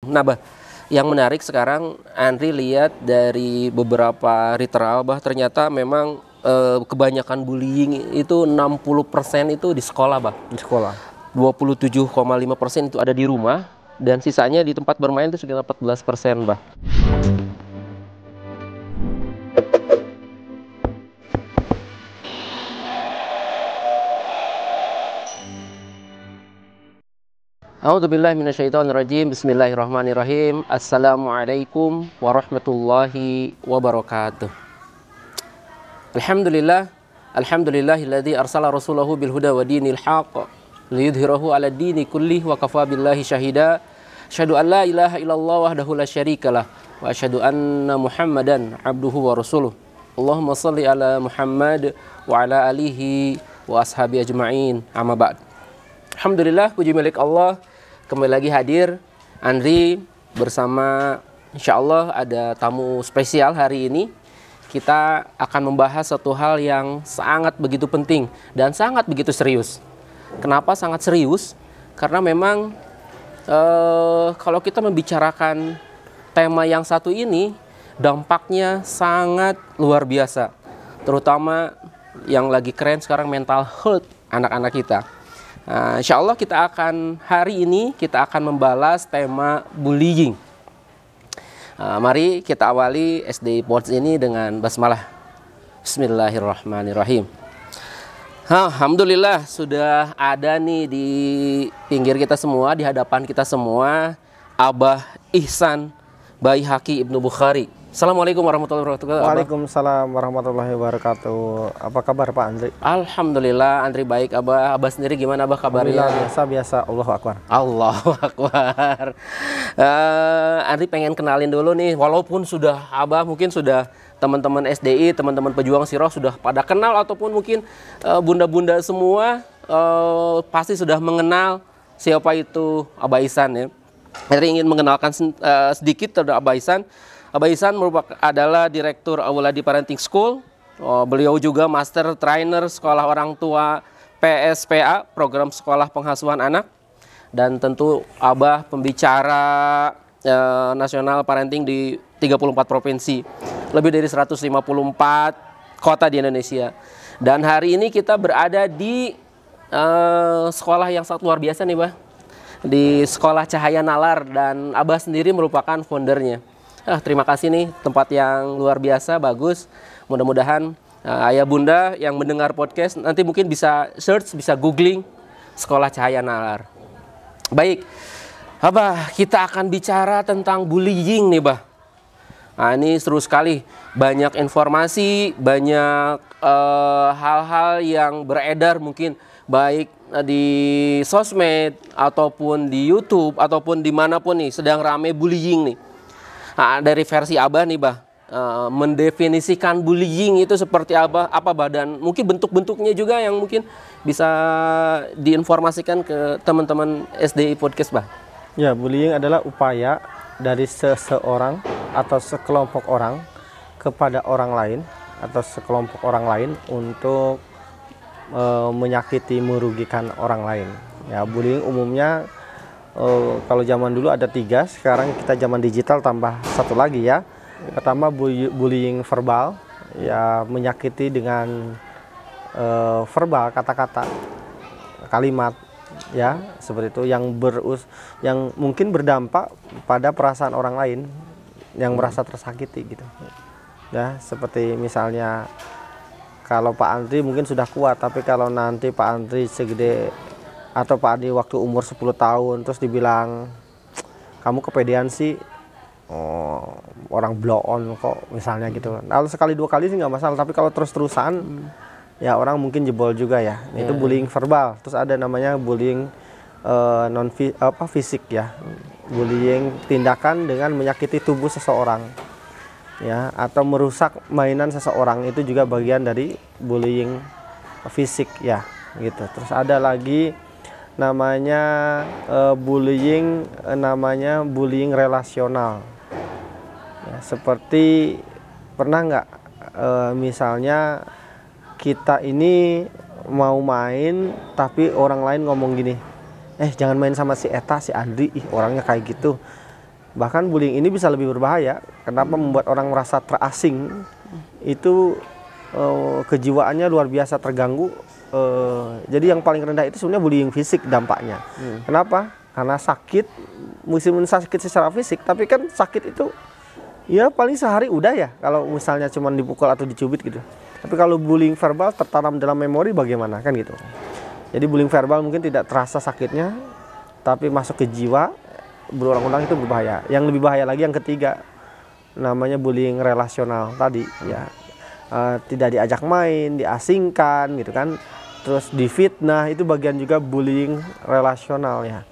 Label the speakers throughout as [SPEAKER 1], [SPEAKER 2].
[SPEAKER 1] Nah, Bah, yang menarik sekarang Andri lihat dari beberapa literal, Bah, ternyata memang kebanyakan bullying itu 60% itu di sekolah, Bah.
[SPEAKER 2] Di sekolah.
[SPEAKER 1] 27,5% itu ada di rumah dan sisanya di tempat bermain itu sekitar 14%, Bah. A'udzubillahi minasyaitonirrajim. Bismillahirrahmanirrahim. Assalamualaikum warahmatullahi wabarakatuh. Alhamdulillahilladzi arsala rasulahu bil huda wa dinil haqq liyudhhirahu 'ala dini kullih wa kafa billahi syahida. Asyhadu an la ilaha illallah wahdahu la syarikalah wa asyhadu anna Muhammadan abduhu wa rasuluh. Allahumma shalli ala Muhammad wa ala alihi wa ashabi ajma'in. Amma ba'd. Alhamdulillah, puji milik Allah, kembali lagi hadir Andri bersama, insya Allah ada tamu spesial hari ini. Kita akan membahas satu hal yang sangat begitu penting dan sangat begitu serius. Kenapa sangat serius? Karena memang kalau kita membicarakan tema yang satu ini, dampaknya sangat luar biasa. Terutama yang lagi keren sekarang, mental health anak-anak kita. Insya Allah hari ini kita akan membalas tema bullying. Mari kita awali SD Pods ini dengan basmalah. Bismillahirrahmanirrahim. Alhamdulillah sudah ada nih di pinggir kita semua, di hadapan kita semua, Abah Ihsan Baihaqi Ibnu Bukhari. Assalamualaikum warahmatullahi wabarakatuh.
[SPEAKER 2] Waalaikumsalam warahmatullahi wabarakatuh. Apa kabar Pak Andri?
[SPEAKER 1] Alhamdulillah, Andri baik. Abah sendiri gimana, Abah, kabarnya?
[SPEAKER 2] Biasa. Allahu Akbar.
[SPEAKER 1] Allahu Akbar. Andri pengen kenalin dulu nih, walaupun sudah Abah mungkin sudah teman-teman SDI, teman-teman pejuang Siroh sudah pada kenal, ataupun mungkin bunda-bunda semua pasti sudah mengenal siapa itu Abah Ihsan ya. Andri ingin mengenalkan sedikit terhadap Abah Ihsan. Abah Ihsan adalah Direktur Awaladi Parenting School. Beliau juga Master Trainer Sekolah Orang Tua PSPA, Program Sekolah Pengasuhan Anak. Dan tentu Abah pembicara nasional parenting di 34 provinsi. Lebih dari 154 kota di Indonesia. Dan hari ini kita berada di sekolah yang sangat luar biasa nih, Bah. Di Sekolah Cahaya Nalar, dan Abah sendiri merupakan foundernya. Terima kasih nih, tempat yang luar biasa, bagus. Mudah-mudahan ayah bunda yang mendengar podcast nanti mungkin bisa search, bisa googling Sekolah Cahaya Nalar. Baik, Abah, kita akan bicara tentang bullying nih, Bah. Ini seru sekali, banyak informasi, banyak hal-hal yang beredar mungkin baik di sosmed ataupun di YouTube ataupun dimanapun nih sedang rame bullying nih. Dari versi Abah nih, Bah, mendefinisikan bullying itu seperti apa, Bah, dan mungkin bentuk-bentuknya juga yang mungkin bisa diinformasikan ke teman-teman SDI Podcast, Bah.
[SPEAKER 2] Ya, bullying adalah upaya dari seseorang atau sekelompok orang kepada orang lain atau sekelompok orang lain untuk menyakiti, merugikan orang lain. Ya, bullying umumnya kalau zaman dulu ada 3, sekarang kita zaman digital tambah 1 lagi ya. Pertama bullying verbal, ya menyakiti dengan verbal, kata-kata, kalimat, ya seperti itu yang mungkin berdampak pada perasaan orang lain yang merasa tersakiti gitu. Ya, seperti misalnya kalau Pak Andri mungkin sudah kuat, tapi kalau nanti Pak Andri segede atau Pak Adi waktu umur 10 tahun terus dibilang kamu kepedean sih, orang blow on kok misalnya gitu. Kalau sekali 2 kali sih nggak masalah, tapi kalau terus-terusan ya orang mungkin jebol juga ya. Itu bullying verbal. Terus ada namanya bullying fisik ya. Bullying tindakan dengan menyakiti tubuh seseorang ya, atau merusak mainan seseorang, itu juga bagian dari bullying fisik ya gitu. Terus ada lagi namanya bullying relasional ya, seperti pernah nggak misalnya kita ini mau main tapi orang lain ngomong gini, jangan main sama si Eta, si Andri, orangnya kayak gitu. Bahkan bullying ini bisa lebih berbahaya. Kenapa? Membuat orang merasa terasing, itu kejiwaannya luar biasa terganggu. Jadi yang paling rendah itu sebenarnya bullying fisik dampaknya. Kenapa? Karena sakit, meskipun sakit secara fisik, tapi kan sakit itu ya paling sehari udah ya, kalau misalnya cuma dipukul atau dicubit gitu. Tapi kalau bullying verbal tertanam dalam memori bagaimana kan gitu. Jadi bullying verbal mungkin tidak terasa sakitnya, tapi masuk ke jiwa, berulang-ulang itu berbahaya. Yang lebih bahaya lagi yang ketiga, namanya bullying relasional tadi ya. Tidak diajak main, diasingkan gitu kan, terus difitnah, itu bagian juga bullying relasional ya.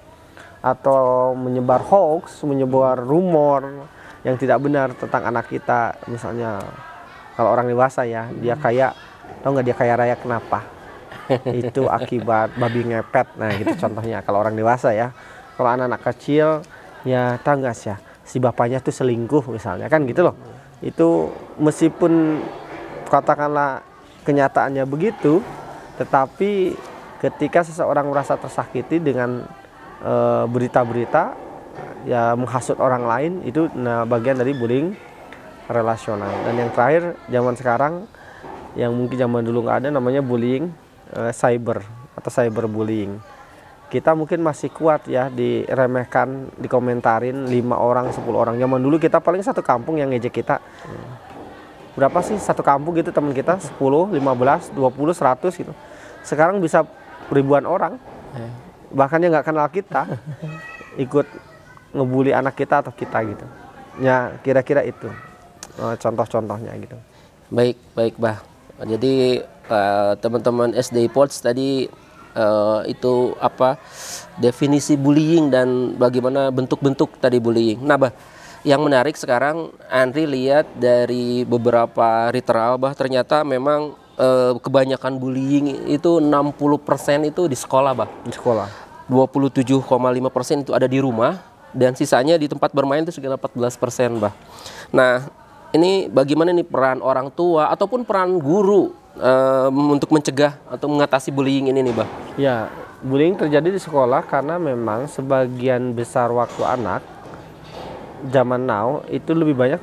[SPEAKER 2] Atau menyebar hoax, menyebar rumor yang tidak benar tentang anak kita. Misalnya kalau orang dewasa ya, dia kaya, tau nggak dia kaya raya kenapa? Itu akibat babi ngepet. Nah gitu contohnya kalau orang dewasa ya. Kalau anak-anak kecil ya, tau nggak sih ya, si bapaknya tuh selingkuh misalnya kan gitu loh. Itu meskipun katakanlah kenyataannya begitu, tetapi ketika seseorang merasa tersakiti dengan berita-berita ya menghasut orang lain, itu bagian dari bullying relasional. Dan yang terakhir zaman sekarang yang mungkin zaman dulu nggak ada, namanya bullying cyber atau cyberbullying. Kita mungkin masih kuat ya diremehkan, dikomentarin 5 orang, 10 orang. Zaman dulu kita paling satu kampung yang ngejek kita. Berapa sih satu kampung gitu teman kita? 10, 15, 20, 100 gitu. Sekarang bisa ribuan orang. Bahkan yang nggak kenal kita ikut ngebully anak kita atau kita gitu. Ya kira-kira itu contoh-contohnya gitu.
[SPEAKER 1] Baik, baik Bah. Jadi teman-teman SDI Pods tadi itu apa definisi bullying dan bagaimana bentuk-bentuk tadi bullying. Nah Bah, yang menarik sekarang Andri lihat dari beberapa literal Bah, ternyata memang kebanyakan bullying itu 60% itu di sekolah Bah.
[SPEAKER 2] Di sekolah.
[SPEAKER 1] 27,5% itu ada di rumah dan sisanya di tempat bermain itu sekitar 14% Bah. Nah, ini bagaimana nih peran orang tua ataupun peran guru untuk mencegah atau mengatasi bullying ini nih Bah?
[SPEAKER 2] Ya, bullying terjadi di sekolah karena memang sebagian besar waktu anak zaman now itu lebih banyak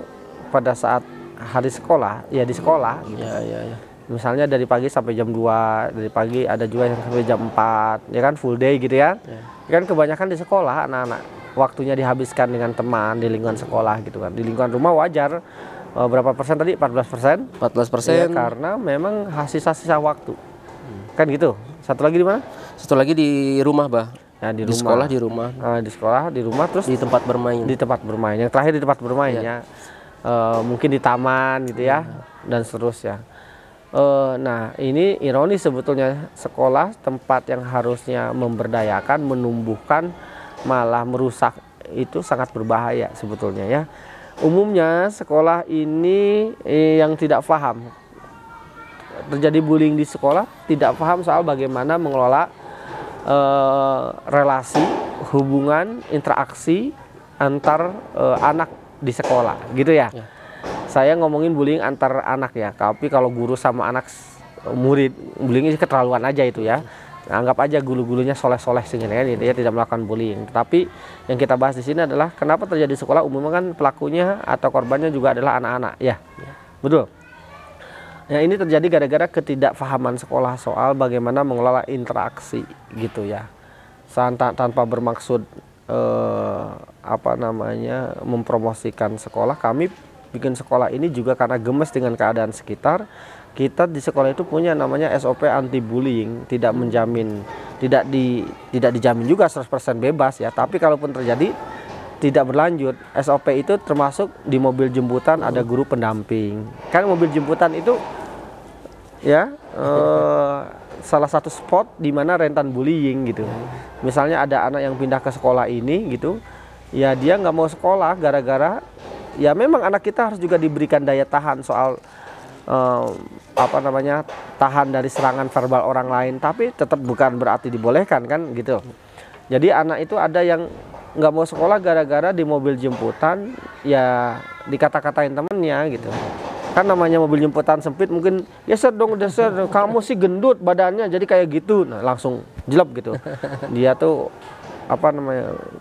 [SPEAKER 2] pada saat hari sekolah, ya di sekolah gitu.
[SPEAKER 1] Ya.
[SPEAKER 2] Misalnya dari pagi sampai jam 2, dari pagi ada juga yang sampai jam 4, ya kan full day gitu ya. Kan kebanyakan di sekolah anak-anak waktunya dihabiskan dengan teman di lingkungan sekolah gitu kan. Di lingkungan rumah wajar berapa persen tadi? 14%?
[SPEAKER 1] 14%.
[SPEAKER 2] Ya, karena memang sisa-sisa waktu. Kan gitu. Satu lagi di mana?
[SPEAKER 1] Satu lagi di rumah Bah.
[SPEAKER 2] Ya, di
[SPEAKER 1] rumah.
[SPEAKER 2] Sekolah
[SPEAKER 1] di rumah.
[SPEAKER 2] Di sekolah, di rumah, terus
[SPEAKER 1] di tempat bermain.
[SPEAKER 2] Di tempat bermain. Yang terakhir di tempat bermain ya. Mungkin di taman gitu ya. Dan seterusnya. Nah ini ironis sebetulnya, sekolah tempat yang harusnya memberdayakan, menumbuhkan, malah merusak, itu sangat berbahaya sebetulnya ya. Umumnya sekolah ini yang tidak paham, terjadi bullying di sekolah, tidak paham soal bagaimana mengelola relasi, hubungan, interaksi antar anak di sekolah gitu ya. Saya ngomongin bullying antar anak ya, tapi kalau guru sama anak murid, bullying keterlaluan aja itu ya. Anggap aja guru-gurunya soleh-soleh sebenarnya ya, tidak melakukan bullying. Tapi yang kita bahas di sini adalah kenapa terjadi di sekolah, umumnya kan pelakunya atau korbannya juga adalah anak-anak ya. Betul. Ya, ini terjadi gara-gara ketidakpahaman sekolah soal bagaimana mengelola interaksi gitu ya. Tanpa bermaksud mempromosikan sekolah, kami bikin sekolah ini juga karena gemes dengan keadaan sekitar. Kita di sekolah itu punya namanya SOP anti bullying, tidak menjamin, tidak dijamin juga 100% bebas ya, tapi kalaupun terjadi tidak berlanjut. SOP itu termasuk di mobil jemputan ada guru pendamping. Kan mobil jemputan itu ya salah satu spot di mana rentan bullying gitu. Misalnya ada anak yang pindah ke sekolah ini gitu, ya dia nggak mau sekolah gara-gara ya memang anak kita harus juga diberikan daya tahan soal tahan dari serangan verbal orang lain, tapi tetap bukan berarti dibolehkan kan gitu. Jadi anak itu ada yang nggak mau sekolah gara-gara di mobil jemputan ya dikata-katain temennya gitu. Kan namanya mobil jemputan sempit, mungkin geser dong, kamu sih gendut badannya jadi kayak gitu. Nah langsung jelek gitu. Dia tuh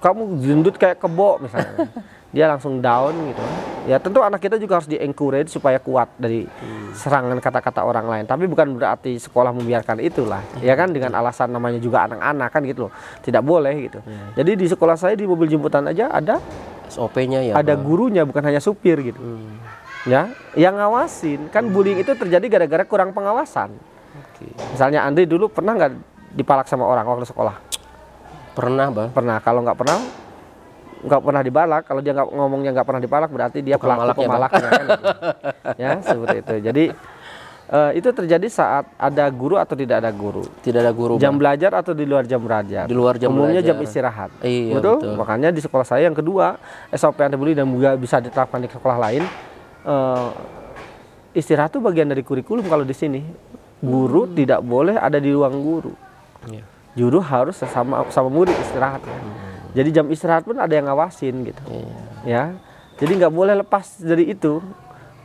[SPEAKER 2] kamu gendut kayak kebo misalnya. dia langsung down gitu. Ya tentu anak kita juga harus di-encourage supaya kuat dari serangan kata-kata orang lain. Tapi bukan berarti sekolah membiarkan itulah. Ya kan, dengan alasan namanya juga anak-anak kan gitu loh. Tidak boleh gitu. Jadi di sekolah saya di mobil jemputan aja ada
[SPEAKER 1] SOP-nya ya.
[SPEAKER 2] ada gurunya, bukan hanya supir gitu. Ya, yang ngawasin. Kan bullying itu terjadi gara-gara kurang pengawasan. Misalnya Andri dulu pernah nggak dipalak sama orang waktu sekolah?
[SPEAKER 1] Pernah, Bang.
[SPEAKER 2] Pernah. Kalau nggak pernah dibalak. Kalau dia ngomongnya nggak pernah dipalak, berarti dia
[SPEAKER 1] Tukang
[SPEAKER 2] pelaku
[SPEAKER 1] malaknya,
[SPEAKER 2] pemalaknya kan gitu. Ya, seperti itu. Jadi itu terjadi saat ada guru atau tidak ada guru.
[SPEAKER 1] Tidak ada guru,
[SPEAKER 2] Jam
[SPEAKER 1] Bang.
[SPEAKER 2] belajar atau di luar jam belajar.
[SPEAKER 1] Di luar jam
[SPEAKER 2] Umumnya
[SPEAKER 1] belajar.
[SPEAKER 2] jam istirahat.
[SPEAKER 1] Iya,
[SPEAKER 2] betul?
[SPEAKER 1] betul.
[SPEAKER 2] Makanya di sekolah saya yang kedua, SOP anti bully dan juga bisa diterapkan di sekolah lain. Istirahat itu bagian dari kurikulum kalau di sini. Guru tidak boleh ada di ruang guru.
[SPEAKER 1] Iya.
[SPEAKER 2] Guru harus sama murid istirahat. Jadi jam istirahat pun ada yang ngawasin gitu. Ya. Jadi nggak boleh lepas dari itu.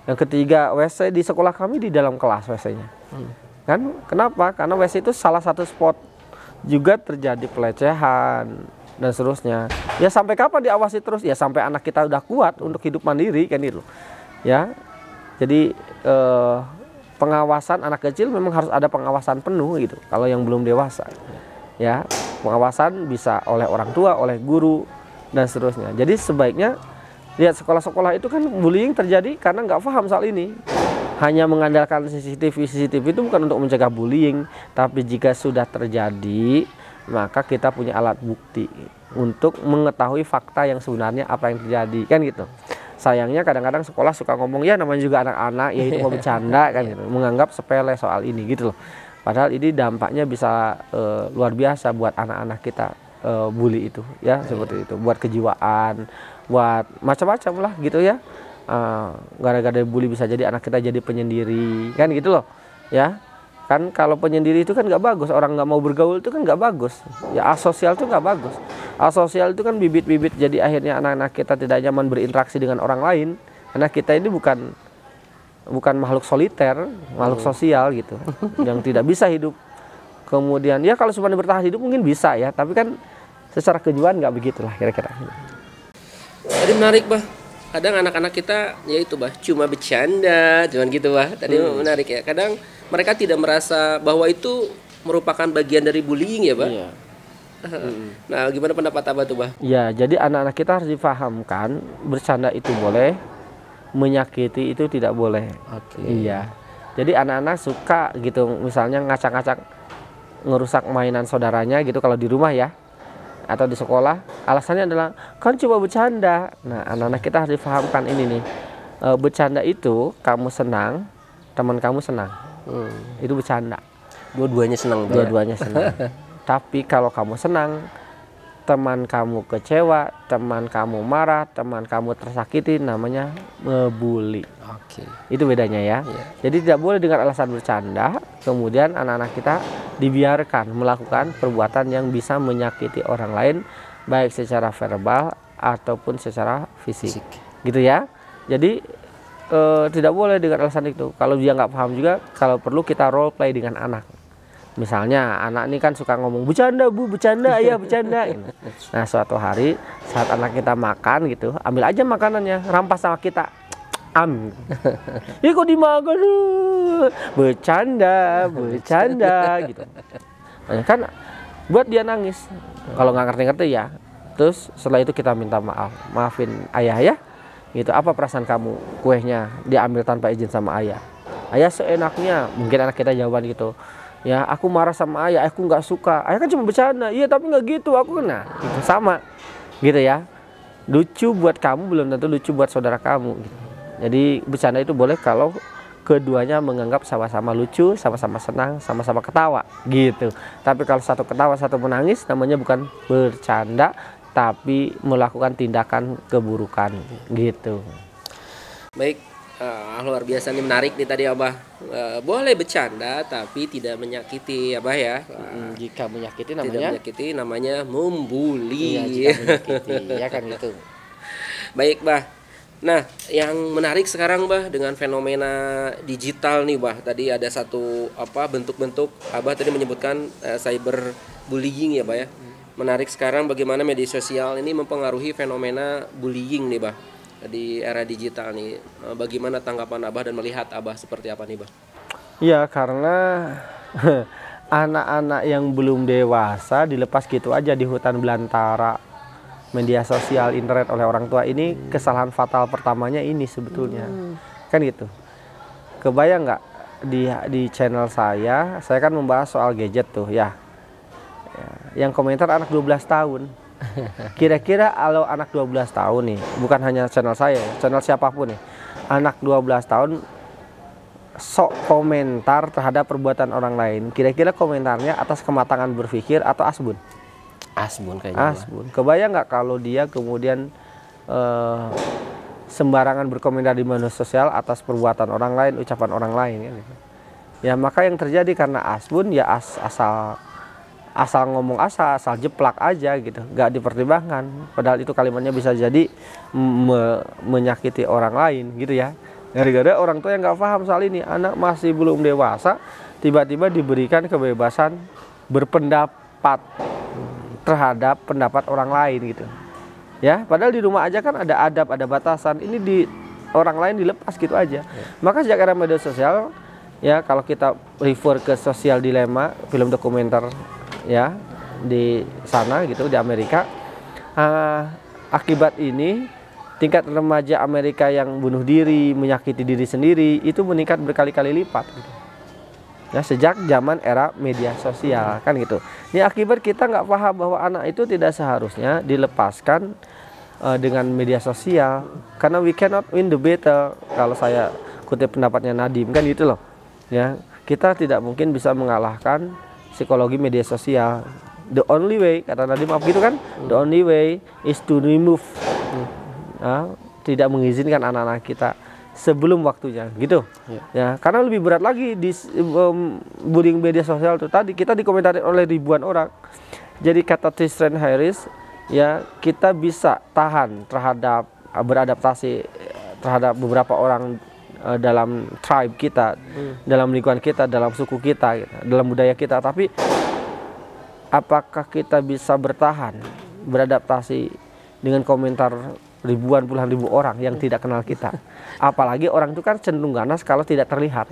[SPEAKER 2] Yang ketiga, WC di sekolah kami di dalam kelas WC-nya. Kan? Kenapa? Karena WC itu salah satu spot juga terjadi pelecehan dan seterusnya. Ya sampai kapan diawasi terus? Ya sampai anak kita udah kuat untuk hidup mandiri kan itu. Ya. Jadi pengawasan anak kecil memang harus ada pengawasan penuh gitu. Kalau yang belum dewasa. Ya, pengawasan bisa oleh orang tua, oleh guru dan seterusnya. Jadi sebaiknya lihat sekolah-sekolah itu kan bullying terjadi karena nggak paham soal ini. Hanya mengandalkan CCTV itu bukan untuk mencegah bullying, tapi jika sudah terjadi, maka kita punya alat bukti untuk mengetahui fakta yang sebenarnya apa yang terjadi, kan gitu. Sayangnya kadang-kadang sekolah suka ngomong ya namanya juga anak-anak, ya itu mau bercanda kan gitu, menganggap sepele soal ini gitu loh. Padahal ini dampaknya bisa luar biasa buat anak-anak kita, bully itu ya, seperti itu, buat kejiwaan, buat macam-macam lah gitu ya. Gara-gara bully bisa jadi anak kita jadi penyendiri kan gitu loh ya. Kan kalau penyendiri itu kan nggak bagus, orang nggak mau bergaul itu kan nggak bagus ya. Asosial itu nggak bagus. Asosial itu kan bibit-bibit jadi akhirnya anak-anak kita tidak nyaman berinteraksi dengan orang lain, karena kita ini bukan makhluk soliter, makhluk sosial gitu yang tidak bisa hidup. Kemudian ya kalau semuanya bertahan hidup mungkin bisa ya, tapi kan secara kejiwaan nggak begitulah kira-kira.
[SPEAKER 1] Tadi menarik, Bah. Kadang anak-anak kita ya itu, Bah, cuma bercanda, cuman gitu, Bah. Tadi menarik ya. Kadang mereka tidak merasa bahwa itu merupakan bagian dari bullying ya, Bah.
[SPEAKER 2] Iya.
[SPEAKER 1] Nah, gimana pendapat Abah tuh, Bah?
[SPEAKER 2] Ya, jadi anak-anak kita harus dipahamkan bercanda itu boleh, menyakiti itu tidak boleh.
[SPEAKER 1] Oke.
[SPEAKER 2] Iya. Jadi anak-anak suka gitu, misalnya ngacak-ngacak ngerusak mainan saudaranya gitu kalau di rumah ya, atau di sekolah. Alasannya adalah kan coba bercanda. Nah, anak-anak kita harus dipahamkan ini nih. Bercanda itu kamu senang, teman kamu senang. Itu bercanda.
[SPEAKER 1] Dua-duanya senang, Bah.
[SPEAKER 2] Dua-duanya senang. Tapi kalau kamu senang, teman kamu kecewa, teman kamu marah, teman kamu tersakiti, namanya ngebully.
[SPEAKER 1] Oke.
[SPEAKER 2] Itu bedanya ya.
[SPEAKER 1] Iya.
[SPEAKER 2] Jadi tidak boleh dengan alasan bercanda, kemudian anak-anak kita dibiarkan melakukan perbuatan yang bisa menyakiti orang lain, baik secara verbal ataupun secara fisik. Gitu ya. Jadi tidak boleh dengan alasan itu. Kalau dia nggak paham juga, kalau perlu kita role play dengan anak. Misalnya anak ini kan suka ngomong bercanda bu, bercanda ya, bercanda. Nah suatu hari saat anak kita makan gitu, ambil aja makanannya, rampas sama kita. Ya kok dimakan? Bercanda gitu. Nah, kan buat dia nangis. Kalau nggak ngerti-ngerti ya. Terus setelah itu kita minta maaf, maafin ayah ya. Gitu. Apa perasaan kamu? Kuenya diambil tanpa izin sama ayah. Ayah seenaknya. Mungkin anak kita jawaban gitu. Ya aku marah sama ayah, aku nggak suka. Ayah kan cuma bercanda. Iya tapi nggak gitu, aku kena. Gitu, sama gitu ya. Lucu buat kamu belum tentu lucu buat saudara kamu gitu. Jadi bercanda itu boleh kalau keduanya menganggap sama-sama lucu, sama-sama senang, sama-sama ketawa gitu. Tapi kalau satu ketawa satu menangis, namanya bukan bercanda, tapi melakukan tindakan keburukan gitu.
[SPEAKER 1] Baik. Luar biasa nih, menarik nih tadi Abah. Boleh bercanda tapi tidak menyakiti, Abah ya.
[SPEAKER 2] Jika menyakiti
[SPEAKER 1] Tidak
[SPEAKER 2] namanya
[SPEAKER 1] menyakiti namanya membuli.
[SPEAKER 2] iya, jika menyakiti ya kan gitu.
[SPEAKER 1] Baik, Bah. Nah, yang menarik sekarang, Bah, dengan fenomena digital nih, Bah. Tadi ada satu bentuk-bentuk Abah tadi menyebutkan cyber bullying ya, Bah ya. menarik sekarang bagaimana media sosial ini mempengaruhi fenomena bullying nih, Bah. Di era digital nih. Bagaimana tanggapan Abah dan melihat Abah seperti apa nih, Bah?
[SPEAKER 2] Iya, karena anak-anak yang belum dewasa dilepas gitu aja di hutan belantara media sosial internet oleh orang tua. Ini kesalahan fatal pertamanya ini sebetulnya. Kan gitu. Kebayang nggak di channel saya kan membahas soal gadget tuh ya. Yang komentar anak 12 tahun. Kira-kira kalau anak 12 tahun nih, bukan hanya channel saya, channel siapapun nih. Anak 12 tahun sok komentar terhadap perbuatan orang lain. Kira-kira komentarnya atas kematangan berpikir atau asbun?
[SPEAKER 1] Asbun kayaknya.
[SPEAKER 2] Asbun. Kebayang nggak kalau dia kemudian sembarangan berkomentar di media sosial atas perbuatan orang lain, ucapan orang lain ya, gitu. Ya maka yang terjadi karena asbun ya asal ngomong asal jeplak aja gitu, nggak dipertimbangkan. Padahal itu kalimatnya bisa jadi menyakiti orang lain gitu ya. Gara-gara orang tua yang nggak paham soal ini, anak masih belum dewasa, tiba-tiba diberikan kebebasan berpendapat terhadap pendapat orang lain gitu. Ya, padahal di rumah aja kan ada adab, ada batasan. Ini di orang lain dilepas gitu aja. Maka sejak era media sosial, ya kalau kita refer ke Social Dilemma, film dokumenter ya di sana gitu di Amerika, akibat ini tingkat remaja Amerika yang bunuh diri, menyakiti diri sendiri itu meningkat berkali-kali lipat gitu. Ya sejak zaman era media sosial kan gitu. Ini akibat kita nggak paham bahwa anak itu tidak seharusnya dilepaskan dengan media sosial, karena we cannot win the battle. Kalau saya kutip pendapatnya Nadim kan gitu loh. Ya kita tidak mungkin bisa mengalahkan psikologi media sosial. The only way, kata Nadim apa gitu kan, the only way is to remove, tidak mengizinkan anak-anak kita sebelum waktunya gitu. Ya karena lebih berat lagi di bullying media sosial itu tadi kita dikomentari oleh ribuan orang. Jadi kata Tristan Harris, ya kita bisa tahan terhadap beradaptasi terhadap beberapa orang dalam tribe kita, dalam lingkungan kita, dalam suku kita, dalam budaya kita. Tapi apakah kita bisa bertahan, beradaptasi dengan komentar ribuan puluhan ribu orang yang tidak kenal kita? Apalagi orang itu kan cenderung ganas kalau tidak terlihat.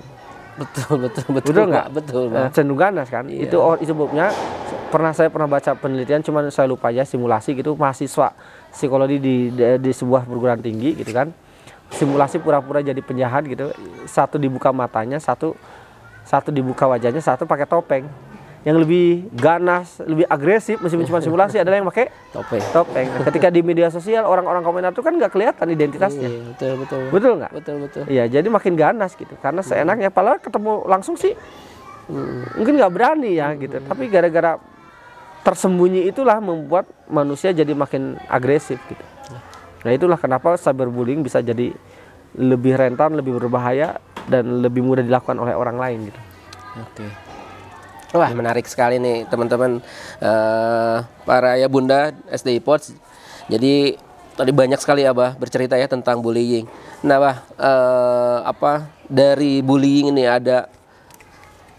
[SPEAKER 2] Betul nggak? Betul. Cenderung ganas kan? Iya. Itu sebabnya saya pernah baca penelitian, cuman saya lupa ya, simulasi gitu, mahasiswa psikologi di sebuah perguruan tinggi gitu kan. Simulasi pura-pura jadi penjahat gitu, satu dibuka matanya, satu dibuka wajahnya, satu pakai topeng. Yang lebih ganas, lebih agresif meskipun cuma simulasi adalah yang pakai topeng. Nah, ketika di media sosial orang-orang komentar itu kan nggak kelihatan identitasnya.
[SPEAKER 1] Iya,
[SPEAKER 2] betul nggak?
[SPEAKER 1] Betul.
[SPEAKER 2] Iya, jadi makin ganas gitu, karena seenaknya. Padahal ketemu langsung sih mungkin nggak berani ya gitu. Tapi gara-gara tersembunyi itulah membuat manusia jadi makin agresif gitu. Nah itulah kenapa cyberbullying bisa jadi lebih rentan, lebih berbahaya, dan lebih mudah dilakukan oleh orang lain gitu.
[SPEAKER 1] Oke. Wah menarik sekali nih teman-teman, para ya bunda SDI Pods. Jadi tadi banyak sekali Abah bercerita ya tentang bullying. Nah Bah, dari bullying ini ada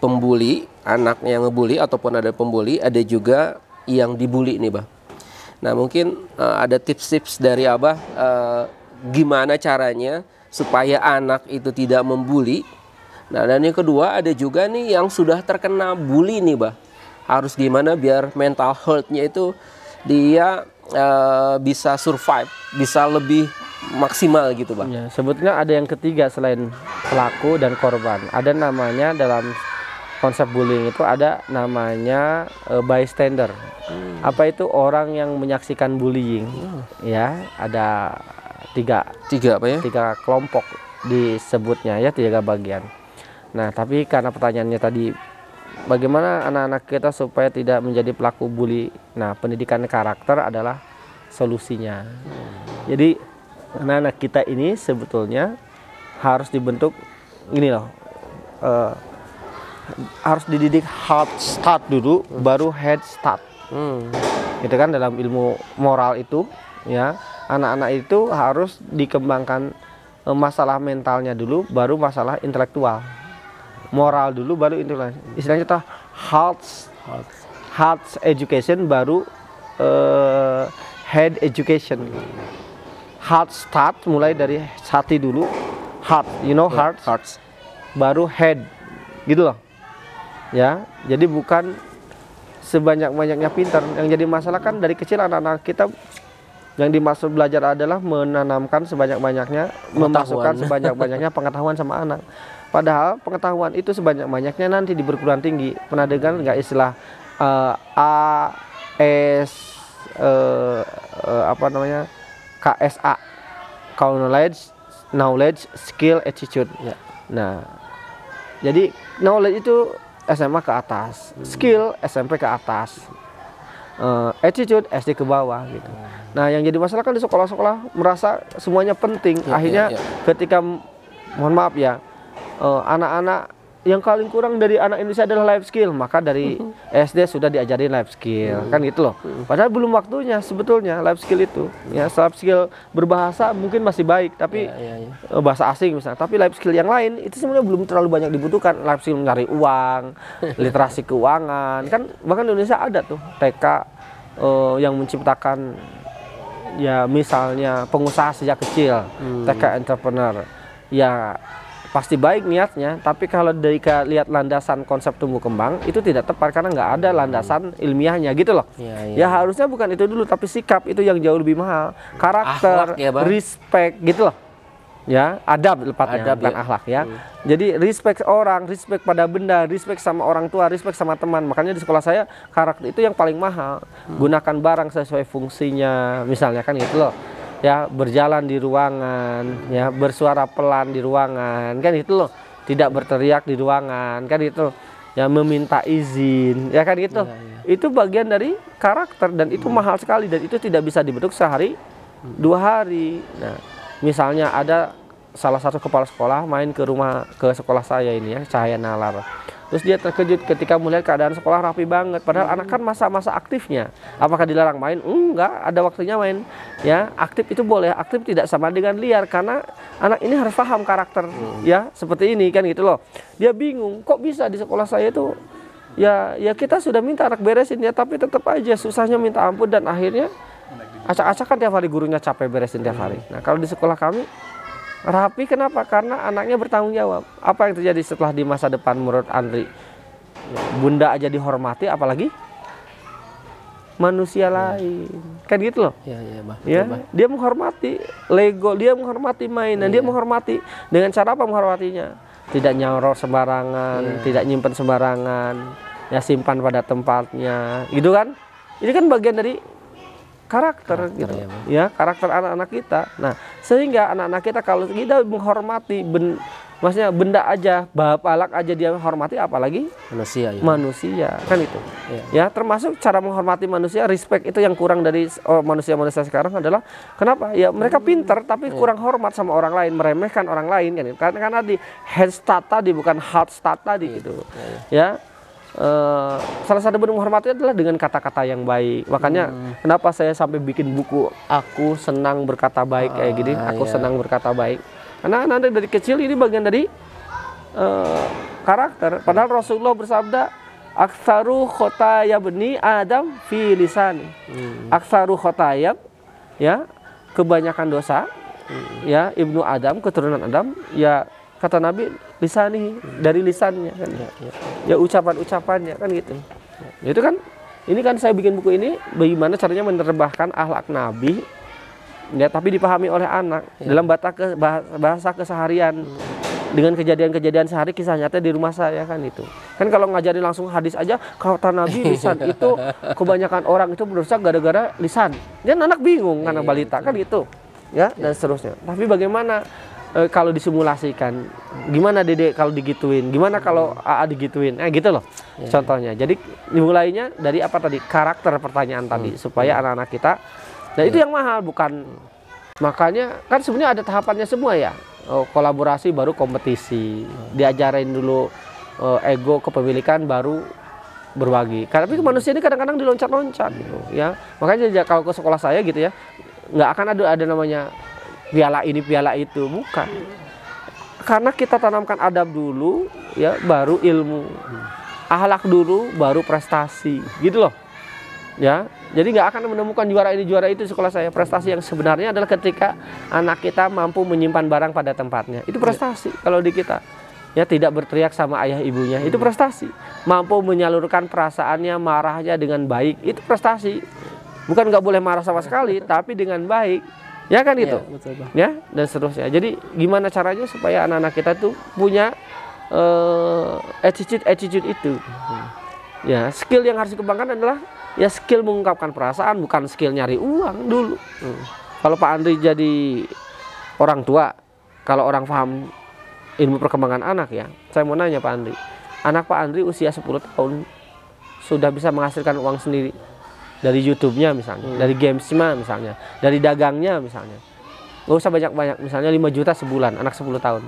[SPEAKER 1] pembuli, anak yang ngebully ataupun ada pembuli, ada juga yang dibully nih Bah. Nah mungkin ada tips-tips dari Abah, gimana caranya supaya anak itu tidak membuli. Nah dan yang kedua ada juga nih yang sudah terkena bully nih Bah. Harus gimana biar mental health-nya itu dia bisa survive, bisa lebih maksimal gitu Bah.
[SPEAKER 2] Ya, sebetulnya ada yang ketiga selain pelaku dan korban. Ada namanya dalam konsep bullying itu ada namanya bystander. Apa itu? Orang yang menyaksikan bullying. Ya, ada tiga apa ya? Tiga kelompok disebutnya ya, 3 bagian. Nah, tapi karena pertanyaannya tadi bagaimana anak-anak kita supaya tidak menjadi pelaku bully. Nah, pendidikan karakter adalah solusinya. Jadi anak-anak kita ini sebetulnya harus dibentuk ini loh. Harus dididik heart start dulu, baru head start. Gitu kan dalam ilmu moral itu ya, anak-anak itu harus dikembangkan masalah mentalnya dulu, baru masalah intelektual. Moral dulu baru intelektual. Istilahnya itu heart education baru head education. Heart start mulai dari hati dulu, heart, heart,
[SPEAKER 1] Hearts.
[SPEAKER 2] baru head, gitu loh. Ya, jadi bukan sebanyak-banyaknya pintar. Yang jadi masalah kan dari kecil anak-anak kita yang dimaksud belajar adalah menanamkan sebanyak-banyaknya, memasukkan sebanyak-banyaknya pengetahuan sama anak. Padahal pengetahuan itu sebanyak-banyaknya nanti di perguruan tinggi. Pernah dengar nggak istilah A, S, KSA, knowledge, skill, attitude.
[SPEAKER 1] Ya.
[SPEAKER 2] Nah, jadi knowledge itu SMA ke atas, skill SMP ke atas, attitude SD ke bawah gitu. Nah, yang jadi masalah kan di sekolah-sekolah merasa semuanya penting. Akhirnya ketika, mohon maaf ya, anak-anak yang paling kurang dari anak Indonesia adalah life skill, maka dari SD sudah diajarin life skill, kan gitu loh. Padahal belum waktunya sebetulnya life skill itu. Ya, life skill berbahasa mungkin masih baik, tapi bahasa asing misalnya. Tapi life skill yang lain itu sebenarnya belum terlalu banyak dibutuhkan. Life skill mencari uang, literasi keuangan, kan bahkan di Indonesia ada tuh TK yang menciptakan, ya misalnya pengusaha sejak kecil, TK entrepreneur. Ya pasti baik niatnya, tapi kalau dari lihat landasan konsep tumbuh kembang itu tidak tepat karena nggak ada landasan ilmiahnya gitu loh. Ya harusnya bukan itu dulu, tapi sikap itu yang jauh lebih mahal, karakter,
[SPEAKER 1] Akhlak, ya, Bang.
[SPEAKER 2] respect gitu loh. Ya, adab lepatnya, bukan akhlak ya. Jadi respect orang, respect pada benda, respect sama orang tua, respect sama teman. Makanya di sekolah saya karakter itu yang paling mahal. Gunakan barang sesuai fungsinya, misalnya kan gitu loh. Ya, berjalan di ruangan, ya bersuara pelan di ruangan, kan itu loh. Tidak berteriak di ruangan, kan itu. Ya, meminta izin, ya kan gitu. Itu bagian dari karakter dan itu mahal sekali dan itu tidak bisa dibentuk sehari 2 hari. Nah, misalnya ada salah satu kepala sekolah main ke sekolah saya ini ya, Cahaya Nalar. Terus dia terkejut ketika melihat keadaan sekolah rapi banget. Padahal anak kan masa-masa aktifnya. Apakah dilarang main? Enggak, ada waktunya main. Ya, aktif itu boleh. Aktif tidak sama dengan liar karena anak ini harus paham karakter. Ya, seperti ini kan gitu loh. Dia bingung, kok bisa di sekolah saya itu ya kita sudah minta anak beresin ya, tapi tetap aja susahnya minta ampun dan akhirnya acak-acakan tiap hari, gurunya capek beresin tiap hari. Nah, kalau di sekolah kami rapi, kenapa? Karena anaknya bertanggung jawab. Apa yang terjadi setelah di masa depan menurut Andri? Bunda aja dihormati, apalagi manusia lain. Kan gitu loh. Dia menghormati Lego, dia menghormati mainan, dia menghormati dengan cara apa menghormatinya? Tidak nyorot sembarangan, tidak nyimpen sembarangan, ya simpan pada tempatnya. Gitu kan? Ini kan bagian dari karakter gitu ya, karakter anak-anak kita. Nah, sehingga anak-anak kita kalau kita menghormati maksudnya benda aja, balak aja dia menghormati, apalagi manusia kan itu ya. Termasuk cara menghormati manusia, respect itu yang kurang dari manusia-manusia sekarang adalah kenapa ya, mereka pintar tapi kurang hormat sama orang lain, meremehkan orang lain kan, karena di head start tadi bukan heart start tadi gitu ya. Salah satu bentuk menghormati adalah dengan kata-kata yang baik. Makanya kenapa saya sampai bikin buku Aku Senang Berkata Baik kayak gini. Aku senang berkata baik. Karena nanti dari kecil ini bagian dari karakter. Padahal Rasulullah bersabda, "Aktsaru khotaya bani Adam fi lisani." Aktsaru khotaya, ya, kebanyakan dosa, ya, ibnu Adam, keturunan Adam, ya kata Nabi lisani, dari lisannya kan. Ya ucapan-ucapannya kan gitu. Itu kan, ini kan saya bikin buku ini bagaimana caranya menerbahkan akhlak Nabi ya, tapi dipahami oleh anak dalam bahasa keseharian dengan kejadian-kejadian sehari, kisah nyata di rumah saya kan itu. Kan kalau ngajarin langsung hadis aja, kata Nabi lisan itu kebanyakan orang itu berdosa gara-gara lisan. Dan anak bingung karena balita kan gitu. Ya, dan seterusnya. Tapi bagaimana kalau disimulasikan, gimana Dede kalau digituin, gimana kalau AA digituin, gitu loh contohnya. Jadi dimulainya dari apa tadi, karakter pertanyaan tadi, supaya anak-anak kita, nah itu yang mahal bukan, makanya kan sebenarnya ada tahapannya semua ya, kolaborasi baru kompetisi, diajarin dulu ego kepemilikan baru berbagi. Tapi manusia ini kadang-kadang diloncat-loncat gitu ya, makanya kalau ke sekolah saya gitu ya, nggak akan ada namanya piala ini piala itu, bukan, karena kita tanamkan adab dulu ya, baru ilmu, akhlak dulu baru prestasi gitu loh ya.
[SPEAKER 3] Jadi nggak akan menemukan juara ini juara itu di sekolah saya. Prestasi yang sebenarnya adalah ketika anak kita mampu menyimpan barang pada tempatnya. Itu prestasi kalau di kita. Ya, tidak berteriak sama ayah ibunya, itu prestasi. Mampu menyalurkan perasaannya, marahnya dengan baik, itu prestasi. Bukan nggak boleh marah sama sekali, tapi dengan baik. Ya kan gitu.
[SPEAKER 1] Iya, betul, Bang.
[SPEAKER 3] Ya, dan seterusnya. Jadi gimana caranya supaya anak-anak kita tuh punya attitude itu. Ya, skill yang harus dikembangkan adalah ya skill mengungkapkan perasaan, bukan skill nyari uang dulu. Kalau Pak Andri jadi orang tua, kalau orang paham ilmu perkembangan anak ya, saya mau nanya Pak Andri, anak Pak Andri usia 10 tahun sudah bisa menghasilkan uang sendiri dari YouTube-nya misalnya, dari games-nya misalnya, dari dagangnya misalnya. Nggak usah banyak-banyak, misalnya 5 juta sebulan, anak 10 tahun.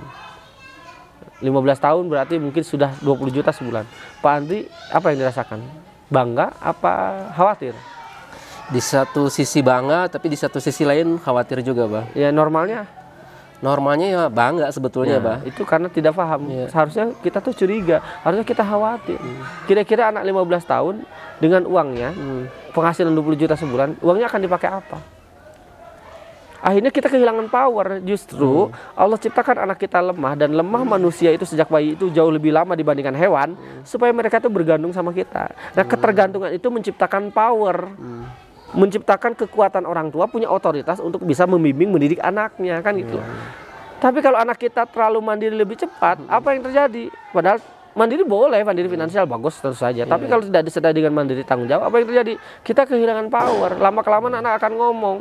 [SPEAKER 3] 15 tahun berarti mungkin sudah 20 juta sebulan. Pak Andri, apa yang dirasakan? Bangga apa khawatir?
[SPEAKER 1] Di satu sisi bangga, tapi di satu sisi lain khawatir juga, Bang.
[SPEAKER 3] Ya normalnya
[SPEAKER 1] Ya bangga sebetulnya, Bang.
[SPEAKER 3] itu karena tidak paham. Seharusnya kita tuh curiga, harusnya kita khawatir. Kira-kira anak 15 tahun dengan uangnya, penghasilan 20 juta sebulan, uangnya akan dipakai apa? Akhirnya kita kehilangan power. Justru Allah ciptakan anak kita lemah, dan lemah manusia itu sejak bayi itu jauh lebih lama dibandingkan hewan, supaya mereka tuh bergantung sama kita. Nah, ketergantungan itu menciptakan power. Menciptakan kekuatan orang tua punya otoritas untuk bisa membimbing mendidik anaknya, kan gitu. Tapi kalau anak kita terlalu mandiri lebih cepat, apa yang terjadi? Padahal mandiri boleh, mandiri finansial bagus tentu saja. Tapi kalau tidak disertai dengan mandiri tanggung jawab, apa yang terjadi? Kita kehilangan power. Lama-kelamaan anak akan ngomong,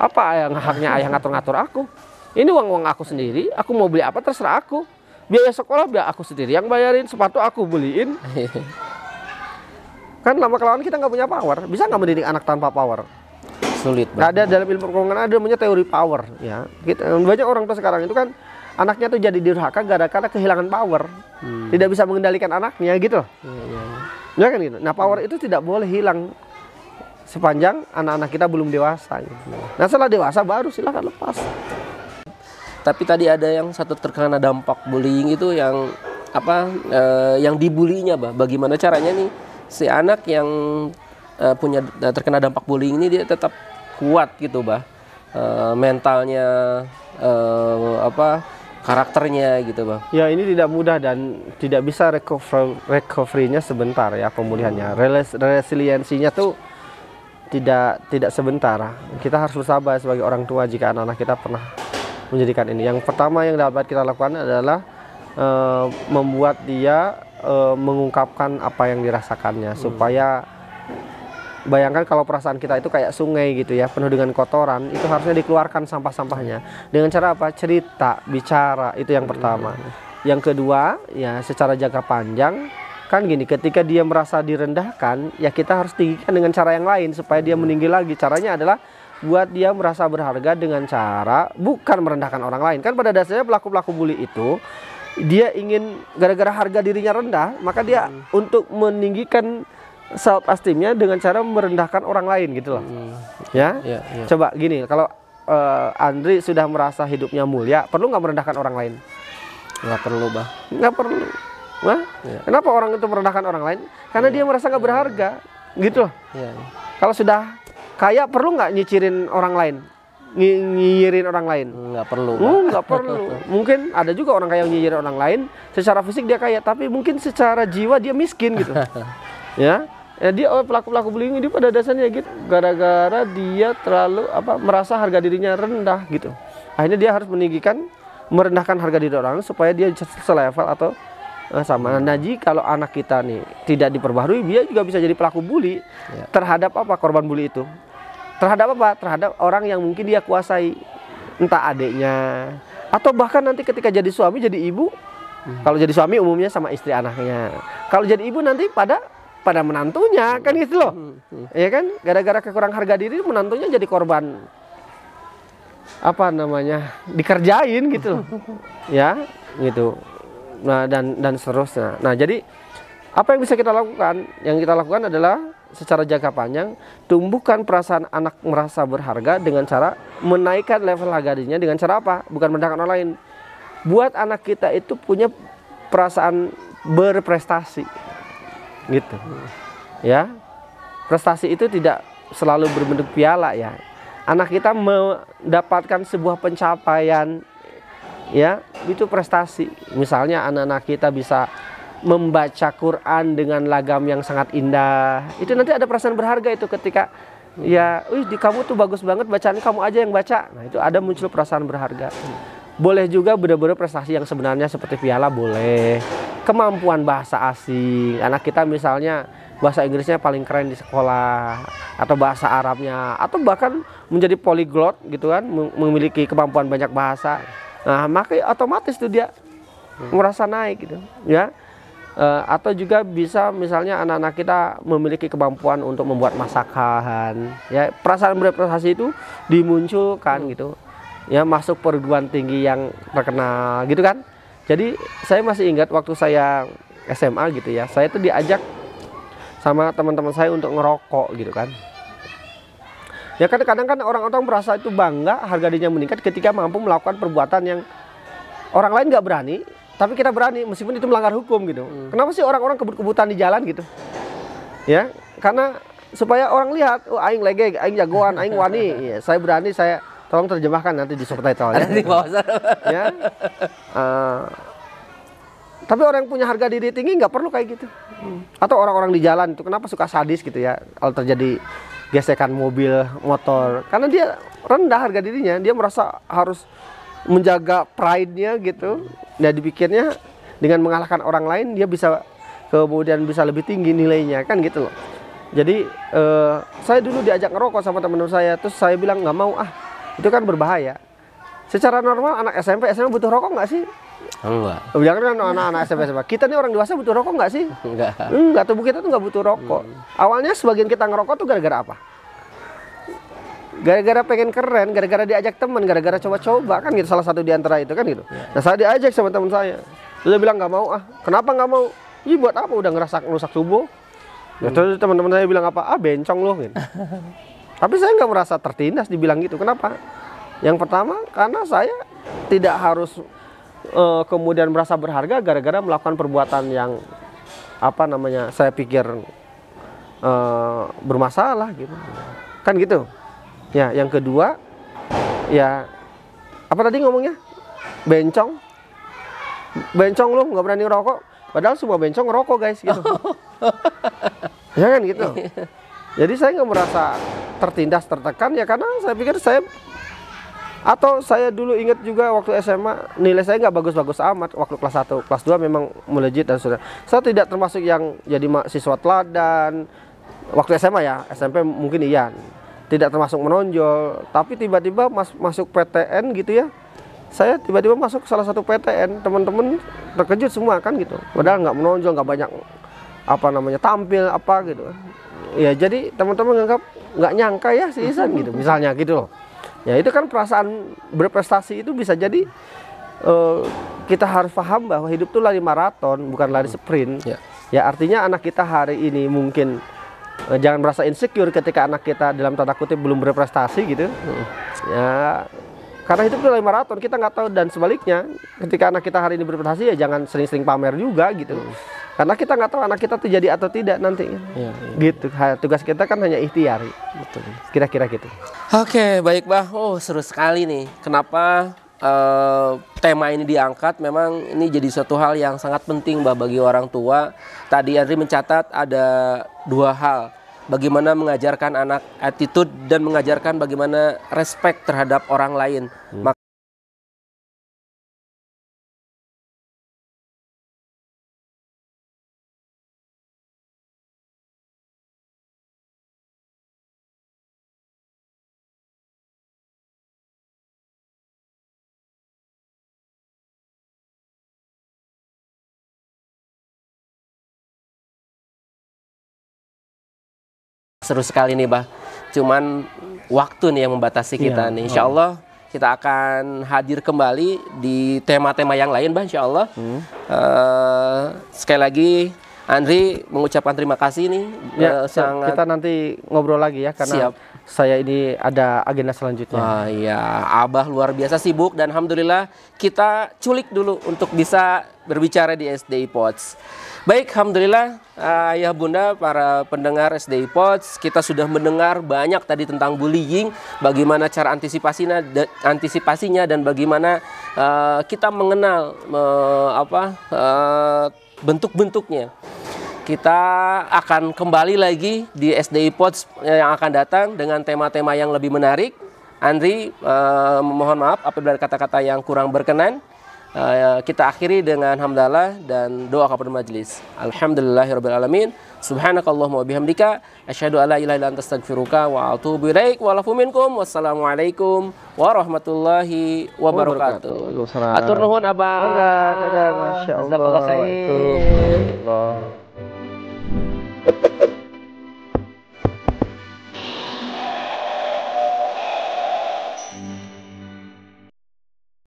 [SPEAKER 3] apa yang haknya ayah ngatur-ngatur aku? Ini uang aku sendiri, aku mau beli apa terserah aku. Biaya sekolah biar aku sendiri yang bayarin, sepatu aku beliin. Kan lama-kelamaan kita nggak punya power. Bisa nggak mendidik anak tanpa power?
[SPEAKER 1] Sulit,
[SPEAKER 3] Nggak
[SPEAKER 1] Bang.
[SPEAKER 3] ada dalam ilmu perkembangan, ada namanya teori power. Ya, banyak orang tuh sekarang itu kan anaknya tuh jadi durhaka gara-gara kehilangan power. Tidak bisa mengendalikan anaknya gitu. Ya kan gitu. Nah, power itu tidak boleh hilang sepanjang anak-anak kita belum dewasa. Gitu. Nah, setelah dewasa baru silakan lepas.
[SPEAKER 1] Tapi tadi ada yang satu terkena dampak bullying itu yang apa? Yang dibulinya, Bang. Bagaimana caranya nih si anak yang punya terkena dampak bullying ini dia tetap kuat gitu, Bah, mentalnya, karakternya gitu, Bang.
[SPEAKER 3] Ya, ini tidak mudah dan tidak bisa recovery-nya sebentar ya, pemulihannya. Resiliensinya tuh tidak sebentar. Kita harus bersabar sebagai orang tua jika anak-anak kita pernah menjadikan ini. Yang pertama yang dapat kita lakukan adalah membuat dia mengungkapkan apa yang dirasakannya, supaya bayangkan kalau perasaan kita itu kayak sungai gitu ya, penuh dengan kotoran, itu harusnya dikeluarkan sampah-sampahnya. Dengan cara apa? Cerita, bicara, itu yang pertama. Yang kedua, ya secara jangka panjang, kan gini, ketika dia merasa direndahkan, ya kita harus tinggikan dengan cara yang lain supaya dia meninggi lagi. Caranya adalah buat dia merasa berharga dengan cara bukan merendahkan orang lain. Kan pada dasarnya pelaku-pelaku bully itu dia ingin gara-gara harga dirinya rendah, maka dia untuk meninggikan self esteemnya dengan cara merendahkan orang lain gitu loh. Ya? Coba gini, kalau Andri sudah merasa hidupnya mulia, perlu nggak merendahkan orang lain?
[SPEAKER 1] Nggak perlu, Bah.
[SPEAKER 3] Nggak perlu. Nah, kenapa orang itu merendahkan orang lain? Karena dia merasa nggak berharga, gitu loh. Kalau sudah kaya, perlu nggak nyicirin orang lain? Nyinyirin orang lain?
[SPEAKER 1] Nggak perlu.
[SPEAKER 3] Nggak perlu. Mungkin ada juga orang kaya yang nyinyirin orang lain, secara fisik dia kaya, tapi mungkin secara jiwa dia miskin gitu. Ya, dia pelaku-pelaku bullying ini pada dasarnya gitu, gara-gara dia terlalu merasa harga dirinya rendah gitu. Akhirnya dia harus meninggikan, merendahkan harga diri orang supaya dia selevel atau sama. Nah, kalau anak kita nih tidak diperbaharui, dia juga bisa jadi pelaku bully terhadap korban bully itu. Terhadap apa? Terhadap orang yang mungkin dia kuasai, entah adiknya, atau bahkan nanti ketika jadi suami, jadi ibu. Kalau jadi suami umumnya sama istri anaknya. Kalau jadi ibu nanti pada menantunya, kan gitu loh. Ya kan? Gara-gara kekurang harga diri, menantunya jadi korban dikerjain gitu loh. Ya, gitu. Nah, dan seterusnya. Nah, jadi apa yang bisa kita lakukan? Yang kita lakukan adalah secara jangka panjang, tumbuhkan perasaan anak merasa berharga dengan cara menaikkan level harga dirinya dengan cara apa? Bukan merendahkan orang lain. Buat anak kita itu punya perasaan berprestasi, gitu. Ya, prestasi itu tidak selalu berbentuk piala ya. Anak kita mendapatkan sebuah pencapaian ya, itu prestasi. Misalnya anak-anak kita bisa membaca Quran dengan lagam yang sangat indah. Itu nanti ada perasaan berharga itu ketika ya, di kamu tuh bagus banget bacaan, kamu aja yang baca. Nah, itu ada muncul perasaan berharga. Boleh juga benar-benar prestasi yang sebenarnya seperti piala boleh. Kemampuan bahasa asing. Anak kita misalnya bahasa Inggrisnya paling keren di sekolah, atau bahasa Arabnya, atau bahkan menjadi polyglot gitu kan, memiliki kemampuan banyak bahasa. Nah, maka otomatis tuh dia merasa naik gitu ya. Atau juga bisa misalnya anak-anak kita memiliki kemampuan untuk membuat masakan ya, perasaan berprestasi itu dimunculkan gitu ya, masuk perguruan tinggi yang terkenal gitu kan. Jadi saya masih ingat waktu saya SMA gitu ya, saya tuh diajak sama teman-teman saya untuk ngerokok gitu kan. Ya kadang-kadang kan orang-orang merasa itu bangga, harga dirinya meningkat ketika mampu melakukan perbuatan yang orang lain nggak berani, tapi kita berani meskipun itu melanggar hukum gitu. Kenapa sih orang-orang kebut-kebutan di jalan gitu? Ya, karena supaya orang lihat, oh aing lege, aing jagoan, aing wani. Ya, saya berani, saya tolong terjemahkan nanti di subtitle ya. Ya. Tapi orang yang punya harga diri tinggi nggak perlu kayak gitu. Atau orang-orang di jalan itu kenapa suka sadis gitu ya, kalau terjadi gesekan mobil, motor, karena dia rendah harga dirinya, dia merasa harus menjaga pride-nya gitu. Nah, dipikirnya dengan mengalahkan orang lain dia bisa kemudian bisa lebih tinggi nilainya kan gitu loh. Jadi saya dulu diajak ngerokok sama teman-teman saya, terus saya bilang nggak mau, itu kan berbahaya. Secara normal anak SMP, SMA butuh rokok nggak sih?
[SPEAKER 1] Enggak.
[SPEAKER 3] Jangan kan anak-anak SMP, SMA. Kita nih orang dewasa butuh rokok nggak sih? Enggak, tubuh kita tuh nggak butuh rokok. Awalnya sebagian kita ngerokok tuh gara-gara apa? Gara-gara pengen keren, gara-gara diajak teman, gara-gara coba-coba kan gitu, salah satu di antara itu kan gitu. Nah, saya diajak sama teman saya. Dia bilang nggak mau, kenapa nggak mau? Ih, buat apa, udah ngerusak tubuh. Ya, terus teman-teman saya bilang apa? Bencong loh gitu. Tapi saya nggak merasa tertindas dibilang gitu. Kenapa? Yang pertama karena saya tidak harus kemudian merasa berharga gara-gara melakukan perbuatan yang apa namanya saya pikir bermasalah gitu. Kan gitu. Ya, yang kedua ya apa tadi ngomongnya? Bencong. Bencong lu nggak berani ngerokok. Padahal semua bencong ngerokok guys gitu. Ya kan gitu. Jadi saya nggak merasa tertindas, tertekan ya, karena saya pikir saya dulu ingat juga waktu SMA nilai saya nggak bagus-bagus amat. Waktu kelas 1, kelas 2 memang melejit dan sudah. Saya tidak termasuk yang jadi mahasiswa teladan. Waktu SMA ya, SMP mungkin iya. Tidak termasuk menonjol, tapi tiba-tiba masuk PTN gitu ya. Saya tiba-tiba masuk salah satu PTN, teman-teman terkejut semua kan gitu. Padahal nggak menonjol, nggak banyak apa namanya tampil apa gitu. Ya jadi teman-teman nggak nyangka ya si Ihsan gitu, misalnya gitu loh. Ya itu kan perasaan berprestasi itu bisa jadi kita harus paham bahwa hidup itu lari maraton, bukan lari sprint. Ya artinya anak kita hari ini mungkin jangan merasa insecure ketika anak kita dalam tanda kutip belum berprestasi gitu. Ya karena hidup itu lari maraton, kita nggak tahu, dan sebaliknya ketika anak kita hari ini berprestasi ya jangan sering-sering pamer juga gitu. Karena kita nggak tahu anak kita tuh jadi atau tidak nanti. Gitu. Tugas kita kan hanya ikhtiar. Betul. Kira-kira gitu.
[SPEAKER 1] Oke, baik Bah. Oh, seru sekali nih. Kenapa tema ini diangkat? Memang ini jadi suatu hal yang sangat penting Bah bagi orang tua. Tadi Andri mencatat ada 2 hal. Bagaimana mengajarkan anak attitude dan mengajarkan bagaimana respect terhadap orang lain. Seru sekali nih Bah. Cuman waktu nih yang membatasi kita nih. Insya Allah kita akan hadir kembali di tema-tema yang lain Bah, insya Allah. Sekali lagi Andri mengucapkan terima kasih nih.
[SPEAKER 3] Ya,
[SPEAKER 1] Sangat
[SPEAKER 3] kita nanti ngobrol lagi ya karena
[SPEAKER 1] Siap.
[SPEAKER 3] saya ini ada agenda selanjutnya.
[SPEAKER 1] Wah, iya, Abah luar biasa sibuk dan alhamdulillah kita culik dulu untuk bisa berbicara di SDI Pods. Baik, alhamdulillah ayah bunda para pendengar SDI Pods, kita sudah mendengar banyak tadi tentang bullying, bagaimana cara antisipasinya dan bagaimana kita mengenal bentuk-bentuknya. Kita akan kembali lagi di SDI Pods yang akan datang dengan tema-tema yang lebih menarik. Andri, mohon maaf apabila ada kata-kata yang kurang berkenan. Kita akhiri dengan hamdalah dan doa kepada majelis. Alhamdulillahirabbil alamin. Subhanakallahumma wa bihamdika asyhadu an la ilaha illa anta astaghfiruka wa atubu ilaik wa lafu minkum. Wassalamualaikum warahmatullahi wabarakatuh.
[SPEAKER 3] Waalaikumsalam.
[SPEAKER 1] Atur nuhun Abang.
[SPEAKER 3] Masya Allah.
[SPEAKER 1] Jazakallah khair.
[SPEAKER 3] Allah.